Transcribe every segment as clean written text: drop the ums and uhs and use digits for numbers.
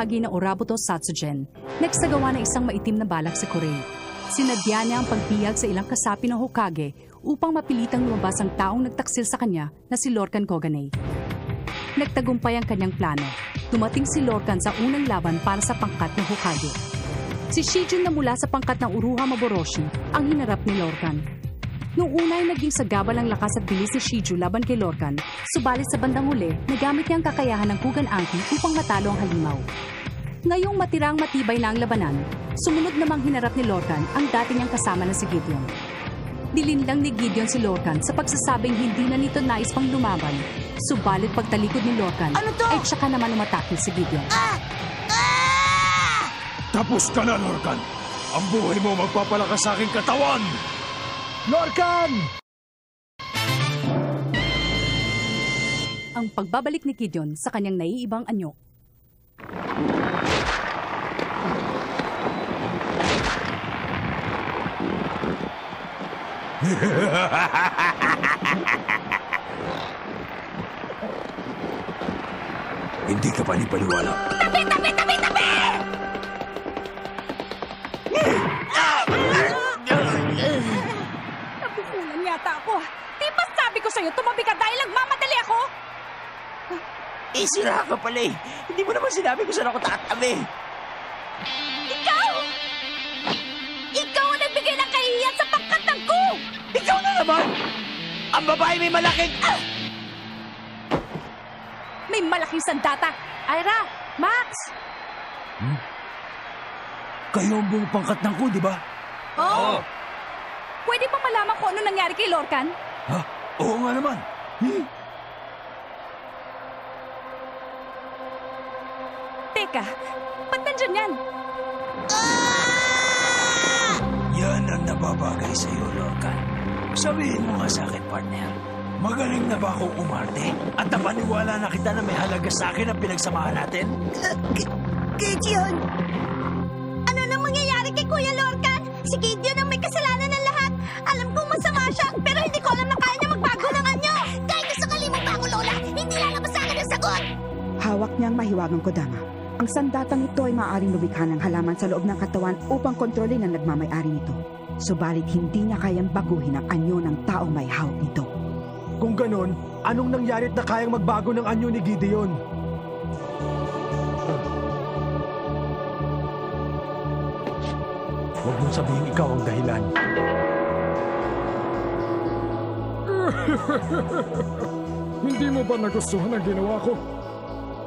bahagi ng Orabuto Satsugen, nagsagawa ng isang maitim na balak si Kurei. Sinadya niya ang pagbihag sa ilang kasapi ng Hokage upang mapilitang lumabas ang taong nagtaksil sa kanya na si Lorcan Koganei. Nagtagumpay ang kanyang plano. Dumating si Lorcan sa unang laban para sa pangkat ng Hokage. Si Shijun na mula sa pangkat ng Uruha Maboroshi ang hinarap ni Lorcan. Noong una ay naging sagabal ang lakas at bilis ni Shiju laban kay Lorcan, subalit sa bandang huli, nagamit niya ang kakayahan ng Kugan Anki upang matalo ang halimaw. Ngayong matirang matibay na ang labanan, sumunod namang hinarap ni Lorcan ang dati niyang kasama na si Gideon. Dilinlang ni Gideon si Lorcan sa pagsasabing hindi na nito nais pang lumaban, subalit pagtalikod ni Lorcan ay tsaka naman umatake si Gideon. Tapos ka na, Lorcan! Ang buhay mo magpapalakas sa aking katawan! Lorcan! Ang pagbabalik ni Gideon sa kanyang naiibang anyo. Hindi ka panipaniwala. Tabi! Napupunan yata ako. Di ba sabi ko sa'yo, tumabi ka dahil nagmamadali ako? Sira ka pala eh. Hindi mo naman sinabi kung saan ako tatabi. Ikaw! Ikaw ang nagbigay ng kahihiyan sa pangkatang ko! Ikaw na naman! Ang babae may malaking... May malaking sandata! Ira! Max! Kayo ang buong pangkat ng ko, di ba? Oo! Pwede ba malaman kung ano nangyari kay Lorcan? Ha? Oo nga naman. Teka, ba't nandyan yan? Yan ang nababagay sa iyo, Lorcan. Sabihin mo nga sa akin, partner. Magaling na ba akong umarte? At napaniwala na kita na may halaga sa akin ang pinagsamahan natin? Gideon! Ano nang mangyayari kay Kuya Lorcan? Si Gideon ang may kasalanan ng lahat. Alam kong masama siya, pero hindi ko alam na kaya niya magbago ng anyo. Kahit gusto ka limang bago, Lola, hindi lalabas sa akin ang sagot. Hawak niya ang mahiwagang kodama. Ang sandatang ito ay maaaring lumikha ng halaman sa loob ng katawan upang kontrolin ang nagmamay-ari nito. Subalit hindi niya kayang baguhin ang anyo ng taong may hawak nito. Kung ganon, anong nangyarit na kayang magbago ng anyo ni Gideon? Huwag mong sabihin ikaw ang dahilan. Hindi mo ba nagustuhan ang ginawa ko?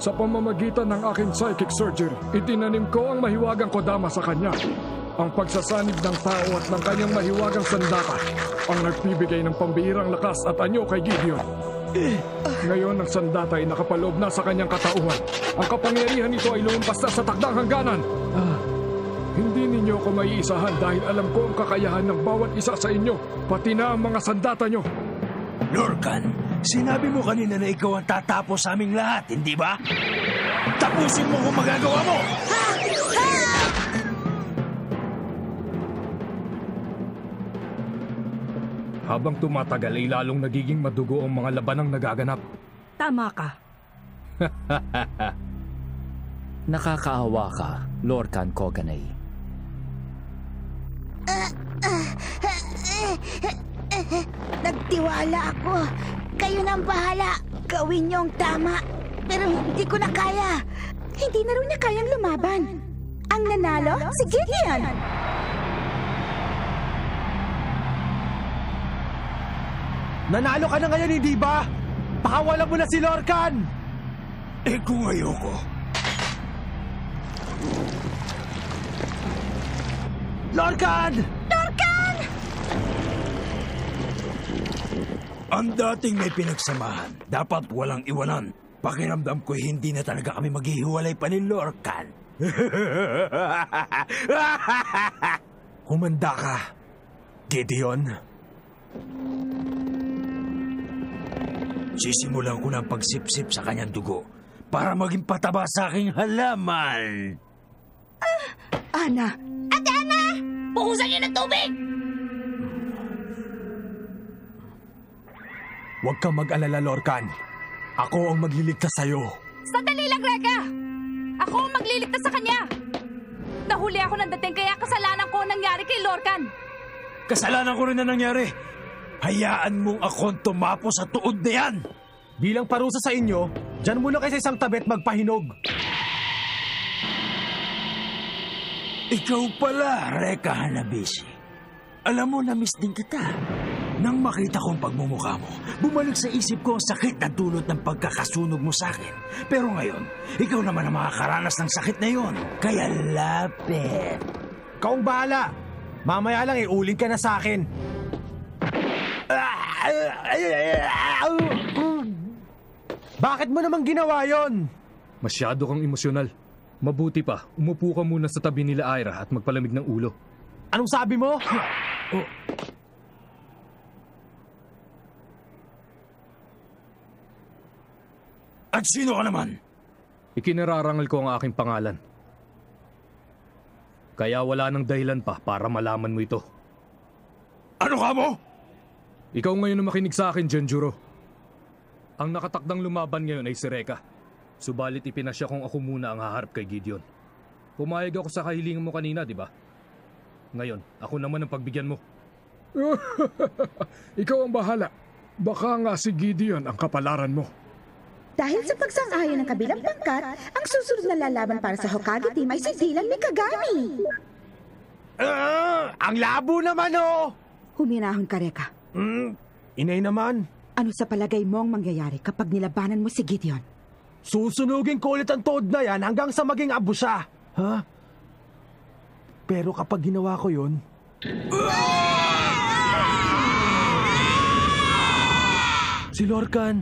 Sa pamamagitan ng aking psychic surgery, itinanim ko ang mahiwagang kodama sa kanya. Ang pagsasanib ng tao at ng kanyang mahiwagang sandata ang nagbibigay ng pambihirang lakas at anyo kay Gideon. Ngayon ang sandata ay nakapaloob na sa kanyang katauhan. Ang kapangyarihan nito ay lumampas na sa takdang hangganan. Hindi ninyo ako maiisahan dahil alam ko ang kakayahan ng bawat isa sa inyo, pati na ang mga sandata nyo. Lorcan, sinabi mo kanina na ikaw ang tatapos sa aming lahat, hindi ba? Tapusin mo kung magagawa mo! Habang tumatagal ay lalong nagiging madugo ang mga labanang nagaganap. Tama ka. Nakakaawa ka, Lorcan Koganei. Nagtiwala ako. Kayo nang bahala. Gawin niyo ang tama. Pero hindi ko na kaya. Hindi na rin niya kayang lumaban. Ang nanalo, si Gideon. Nanalo ka na ngayon, hindi ba? Pakawalan mo na si Lorcan! Eh kung ayoko. Lorcan! Lorcan! Ang dating may pinagsamahan, dapat walang iwanan. Pakiramdam ko hindi na talaga kami maghihiwalay pa ni Lorcan. Humanda ka, Gideon. Sisimulan ko ng pagsipsip sa kanyang dugo para maging pataba sa aking halaman. Ana! Ate Ana! Puhusan niyo ng tubig! Huwag kang mag-alala, Lorcan. Ako ang magliligtas sa'yo. Sandali lang, Reka! Ako ang magliligtas sa kanya! Nahuli ako ng dating kaya kasalanan ko ang nangyari kay Lorcan. Kasalanan ko rin na nangyari. Hayaan mong akong tumapo sa tuod na yan. Bilang parusa sa inyo, dyan muna kayo sa isang tabi at magpahinog. Ikaw pala, Reka Hanabishi. Alam mo, na-miss din kita. Nang makita kong pagmumukha mo, bumalik sa isip ko ang sakit na dulot ng pagkakasunog mo sa akin. Pero ngayon, ikaw naman ang makakaranas ng sakit na yon. Kaya lapit. Ikaw ang bahala. Mamaya lang uling ka na sa akin. Bakit mo naman ginawa yon? Masyado kang emosyonal. Mabuti pa, umupo ka muna sa tabi nila Ira at magpalamig ng ulo. Anong sabi mo? At sino ka naman? Ikinararangal ko ang aking pangalan. Kaya wala nang dahilan pa para malaman mo ito. Ano ka mo? Ikaw ngayon na makinig sa akin, Genjuro. Ang nakatakdang lumaban ngayon ay si Reka. Subalit ipinasya kong ako muna ang haharap kay Gideon. Pumayag ako sa kahilingan mo kanina, di ba? Ngayon, ako naman ang pagbigyan mo. Ikaw ang bahala. Baka nga si Gideon ang kapalaran mo. Dahil sa pagsang-ayon ng kabilang pangkat, ang susunod na lalaban para sa Hokage team ay si Dylan Mikagami. Ang labo naman, oh! Huminahon ka, Reka. Inay naman. Ano sa palagay mo ang mangyayari kapag nilabanan mo si Gideon? Susunugin ko ulit ang toad na yan hanggang sa maging abo siya. Ha? Pero kapag ginawa ko yun... Si Lorcan.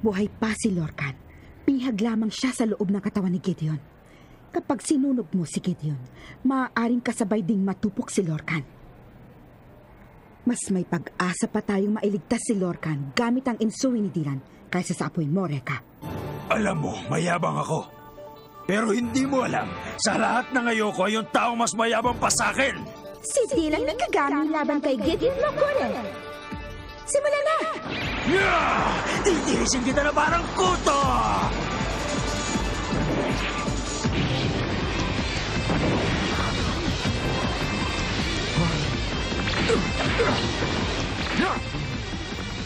Buhay pa si Lorcan. Bihag lamang siya sa loob ng katawan ni Gideon. Kapag sinunog mo si Gideon, maaaring kasabay ding matupok si Lorcan. Mas may pag-asa pa tayong mailigtas si Lorcan gamit ang insui ni Dylan kaysa sa apoy mo, Reka. Alam mo, mayabang ako. Pero hindi mo alam, sa lahat ng ayoko ay yung taong mas mayabang pa sa akin. Si Dylan Mikagami laban kay Gideon Lokure. Simulan na! Titirisin kita na parang kuto!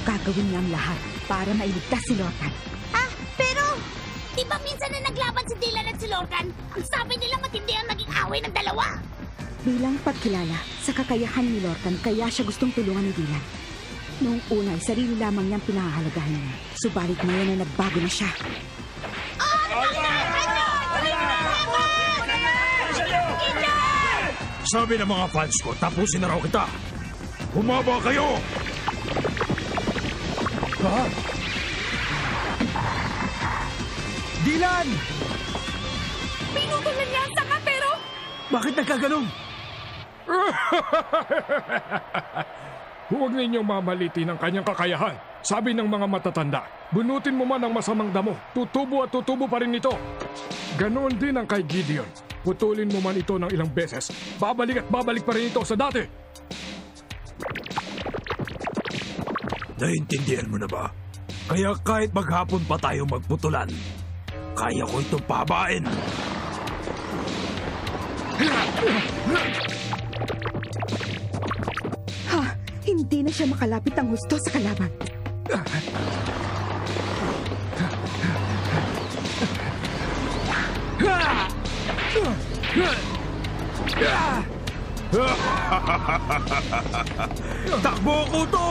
Gagawin niya ang lahat para mailigtas si Lorcan. Pero, di ba minsan na naglaban si Dylan at si Lorcan? Ang sabi nila matindi ang naging away ng dalawa. Bilang pagkilala sa kakayahan ni Lorcan, kaya siya gustong tulungan ni Dylan. Noong una ay sarili lamang niyang pinahahalagahan niya. Subalit ngayon ay nagbago na siya. Sabi ng mga fans ko, tapusin na raw kita. Humaba kayo! Ha? Dylan! Pinutulan niya ang sanga pero... Bakit nagkaganon? Huwag ninyong mamalitin ang kanyang kakayahan. Sabi ng mga matatanda, bunutin mo man ang masamang damo, tutubo at tutubo pa rin ito. Ganoon din ang kay Gideon. Putulin mo man ito ng ilang beses, babalik at babalik pa rin ito sa dati. Naintindihan mo na ba? Kaya kahit maghapon pa tayo magputulan, kaya ko itong pabain. Ha! Hindi na siya makalapit ang husto sa kalaban. Takbo ko to!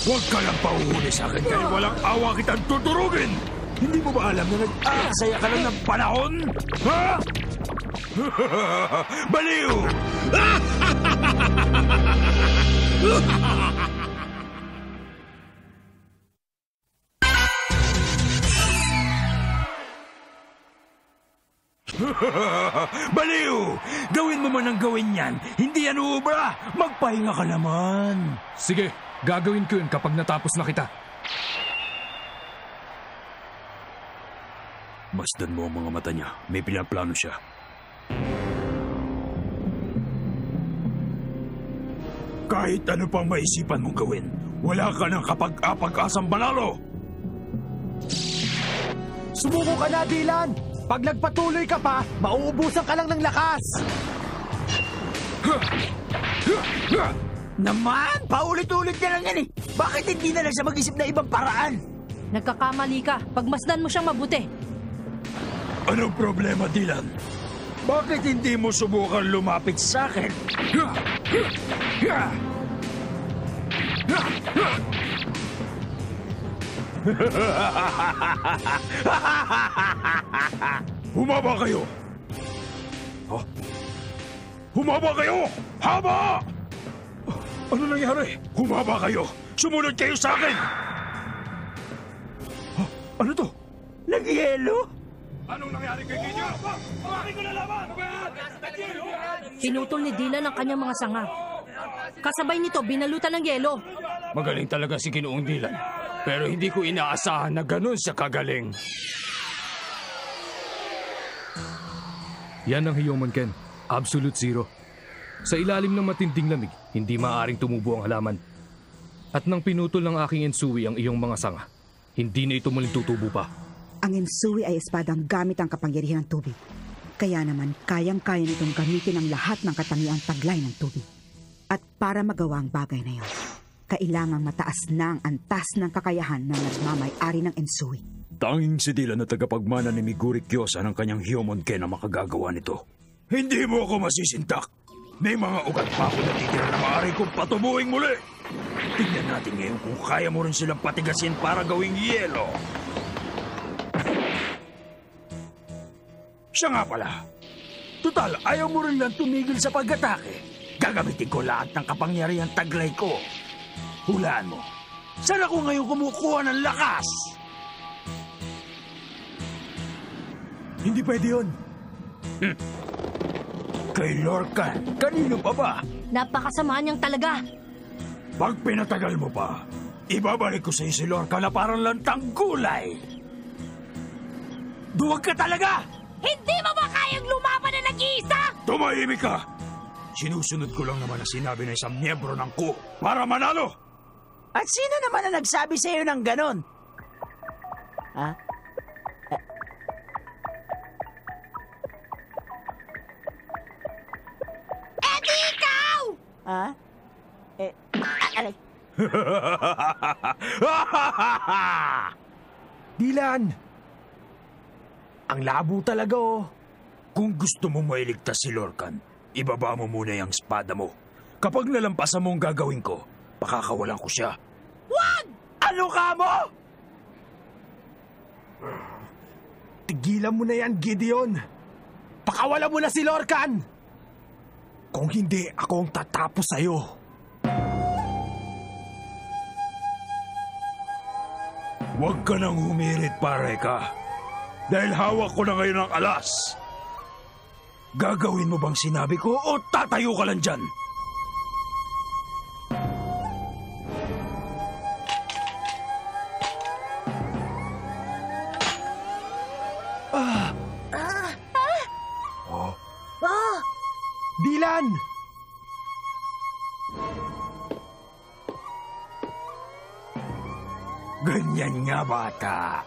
Huwag ka lang pauhuli sa akin dahil walang awa kitang tuturugin! Hindi mo ba alam na nag-aksaya ka lang ng panahon? Ha? Baliw! Baliw! Gawin mo man ang gawin yan. Hindi yan uubra. Magpahinga ka naman. Sige, gagawin ko yun kapag natapos na kita. Masdan mo ang mga mata niya. May pinaplano siya. Kahit ano pang maisipan mong gawin, wala ka ng kapag-apag-asang manalo. Sumuko ka na, Dylan! Pag nagpatuloy ka pa, mauubusan ka lang ng lakas! Naman! Paulit-ulit na lang yan eh! Bakit hindi na lang siya mag-isip na ibang paraan? Nagkakamali ka. Pagmasdan mo siyang mabuti. Anong problema, Dylan? Bakit hindi mo subukan lumapit sa akin? Humaba kayo! Oh? Humaba kayo! Haba! Ano nangyari? Humaba kayo! Sumunod kayo sa akin! Ano to? Nagyelo? Anong nangyari kay Gideon? Bakit ko nalaman? Pinutol ni Dylan ang kanyang mga sanga. Kasabay nito, binalutan ng yelo. Magaling talaga si Ginoong Dylan. Pero hindi ko inaasahan na ganun siya kagaling. Yan ang Human Ken. Absolute zero. Sa ilalim ng matinding lamig, hindi maaaring tumubo ang halaman. At nang pinutol ng aking Ensui ang iyong mga sanga, hindi na ito muling tutubo pa. Ang Ensui ay espadang gamit ang kapangyarihan ng tubig. Kaya naman, kayang-kaya nitong gamitin ang lahat ng katangiang taglay ng tubig. At para magawa ang bagay na iyon, kailangang mataas na ang antas ng kakayahan na nagmamay-ari ng Ensui. Tanging si Dylan na tagapagmana ni Miguri Kyosa ng kanyang Human Ken ang makagagawa nito. Hindi mo ako masisintak. May mga ugat pa ako natitira na maaari kong patubuing muli. Tingnan natin ngayon kung kaya mo rin silang patigasin para gawing yelo. Siya nga pala. Tutal, ayaw mo rin lang tumigil sa pag-atake. Gagamitin ko lahat ng kapangyarihan taglay ko. Hulaan mo. Saan ako ngayon kumukuha ng lakas? Hindi pwede yun. Kay Lorcan, kanino pa ba? Napakasama niyang talaga. Pag pinatagal mo pa, ibabalik ko sa iyo si Lorcan na parang lantang gulay. Duwag ka talaga! Hindi mo ba kayang lumaban na nag-iisa? Tumahimik ka! Sinusunod ko lang naman ang sinabi ng isang miyembro ng Ku para manalo! At sino naman na nagsabi sa iyo ng ganon? Ha? Di ikaw! Ha? Aray. Dylan! Ang labo talaga oh. Kung gusto mo mailigtas si Lorcan, ibaba mo muna yung espada mo. Kapag nalampasan mo ang gagawin ko, pakakawalan ko siya. Wag! Ano ka mo? Tigilan mo na yan, Gideon. Pakawalan mo na si Lorcan. Kung hindi, ako ang tatapos sa'yo. Huwag ka nang humirit, pare ka. Dahil hawak ko na ngayon ang alas. Gagawin mo bang sinabi ko o tatayo ka lang dyan? Dylan! Ganyan nga, bata.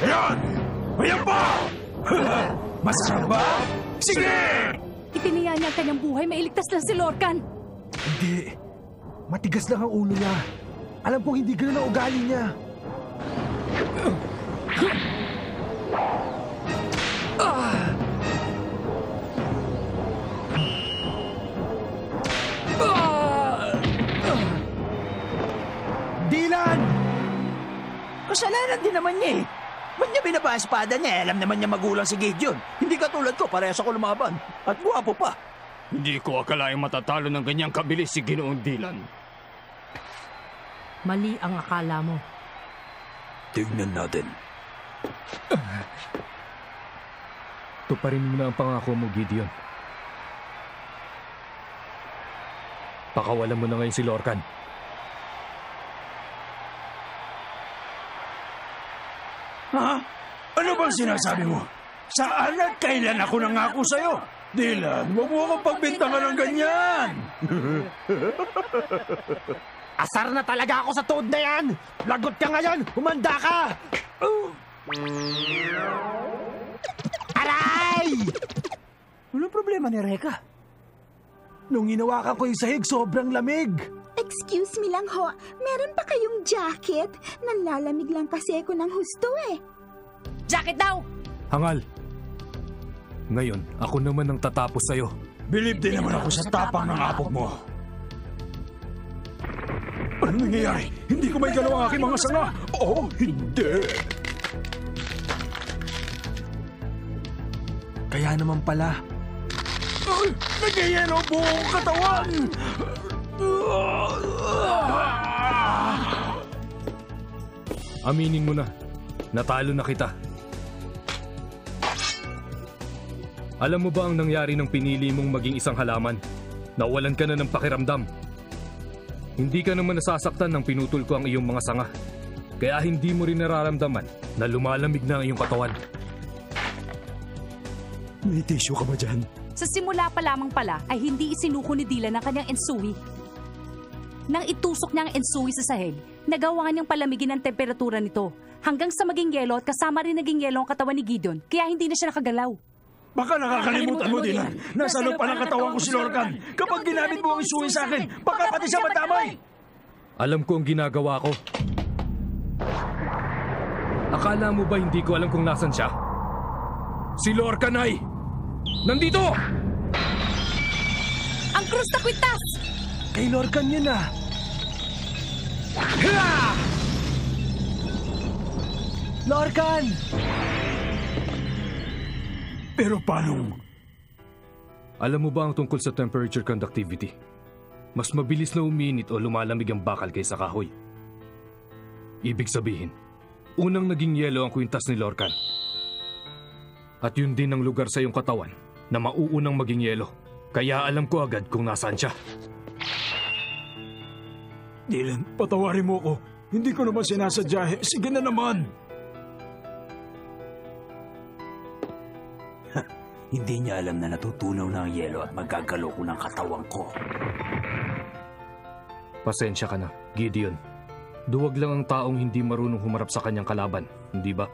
Ayan! Ayan pa! Masarap ba? Sige! Itiniya niya ang kanyang buhay, mailigtas lang si Lorcan. Hindi. Matigas lang ang ulo niya. Alam kong hindi gano'n ang ugali niya. Dylan! Kasalanan din naman niya eh. Ba't niya binaba ang espada niya? Alam naman niya magulang si Gideon. Hindi katulad ko, parehas ako lumaban. At guwapo pa. Hindi ko akalaing matatalo ng ganyang kabilis si Ginoong Dylan. Mali ang akala mo. Tignan natin. Tuparin mo na ang pangako mo, Gideon. Pakawalan mo na ngayon si Lorcan. Ha? Ano ba Ano ang sinasabi mo? Saan at kailan ako nangako sa'yo? Dylan, huwag mo akong pagbintangan ng ganyan! Asar na talaga ako sa tuod na yan! Lagot ka ngayon! Humanda ka! Aray! Anong problema ni Reka? Nung hinawakan ko yung sahig, sobrang lamig. Excuse me lang ho, meron pa kayong jacket? Nanlalamig lang kasi ako ng husto eh. Jacket daw! Hangal. Ngayon, ako naman ang tatapos sa'yo. Bilib din naman ako sa tapang ng apog mo. Anong nangyayari? Hindi ko may galaw ang aking mga sanga. Oh, hindi. Kaya naman pala. Nagyayelo ang buong katawan! Aminin mo na, natalo na kita. Alam mo ba ang nangyari nang pinili mong maging isang halaman? Nawalan ka na ng pakiramdam. Hindi ka naman nasasaktan nang pinutol ko ang iyong mga sanga. Kaya hindi mo rin nararamdaman na lumalamig na ang iyong katawan. May tissue ka ba dyan? Sa simula pa lamang pala ay hindi isinuko ni Dylan ang kanyang ensui. Nang itusok niya ang ensui sa sahig, nagawa niyang palamigin ang temperatura nito hanggang sa maging yelo at kasama rin naging yelo ang katawan ni Gideon kaya hindi na siya nakagalaw. Baka nakakalimutan mo, Dylan. Nasa loob pa ng katawan ko si Lorcan. Kapag ginamit mo ang isuwi sa akin, baka pati siya madamay. Alam ko ang ginagawa ko. Akala mo ba hindi ko alam kung nasan siya? Si Lorcan ay nandito! Ang krus na kwintas! Kay Lorcan yun ah. Lorcan! Pero paano? Alam mo ba ang tungkol sa temperature conductivity? Mas mabilis na uminit o lumalamig ang bakal kaysa kahoy. Ibig sabihin, unang naging yelo ang kwintas ni Lorcan. At yun din ang lugar sa iyong katawan na mauunang maging yelo. Kaya alam ko agad kung nasaan siya. Dylan, patawarin mo ko. Hindi ko naman sinasadya. Sige na naman. Hindi niya alam na natutunaw na ang yelo at magagalo ko ng katawan ko. Pasensya ka na, Gideon. Duwag lang ang taong hindi marunong humarap sa kanyang kalaban, hindi ba?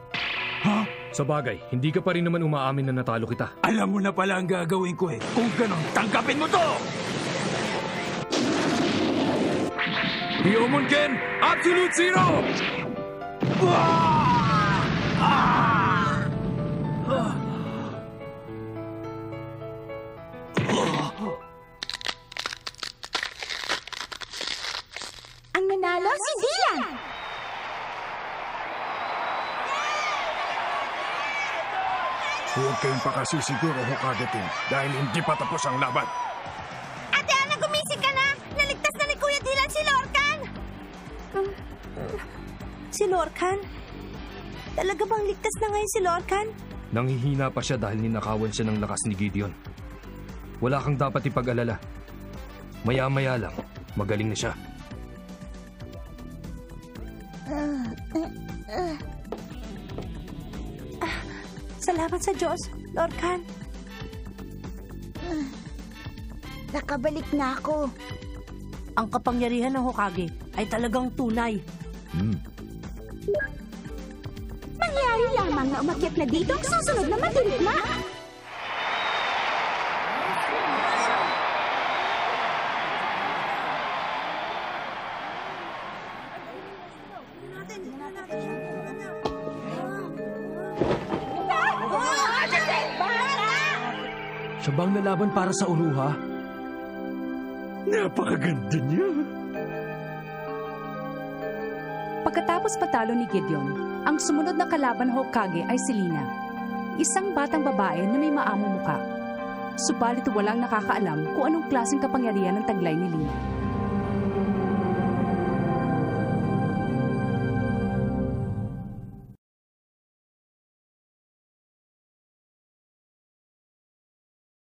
Ha? Sa bagay, hindi ka pa rin naman umaamin na natalo kita. Alam mo na pala ang gagawin ko eh. Kung ganon, tanggapin mo to! Hyomonken Absolute Zero! Ang nanalo si Dylan! Huwag kayong pakasisiguro, Hokage Team, dahil hindi pa tapos ang laban. Ate Ana, gumising ka na! Naligtas na ni Kuya Dylan si Lorcan! Si Lorcan? Talaga bang ligtas na ngayon si Lorcan? Nanghihina pa siya dahil ninakawan siya ng lakas ni Gideon. Wala kang dapat ipag-alala. Maya-maya lang, magaling na siya. Salamat sa Diyos, Lorcan. Nakabalik na ako. Ang kapangyarihan ng Hokage ay talagang tunay. Mangyari lamang na umakyat na dito ang susunod na madirigma. Siya bang lalaban para sa Uruha? Napakaganda niya. Pagkatapos patalo ni Gideon, ang sumunod na kalaban ng Hokage ay si Lina, isang batang babae na may maamong muka. Subalit walang nakakaalam kung anong klaseng kapangyarihan ng taglay ni Lina.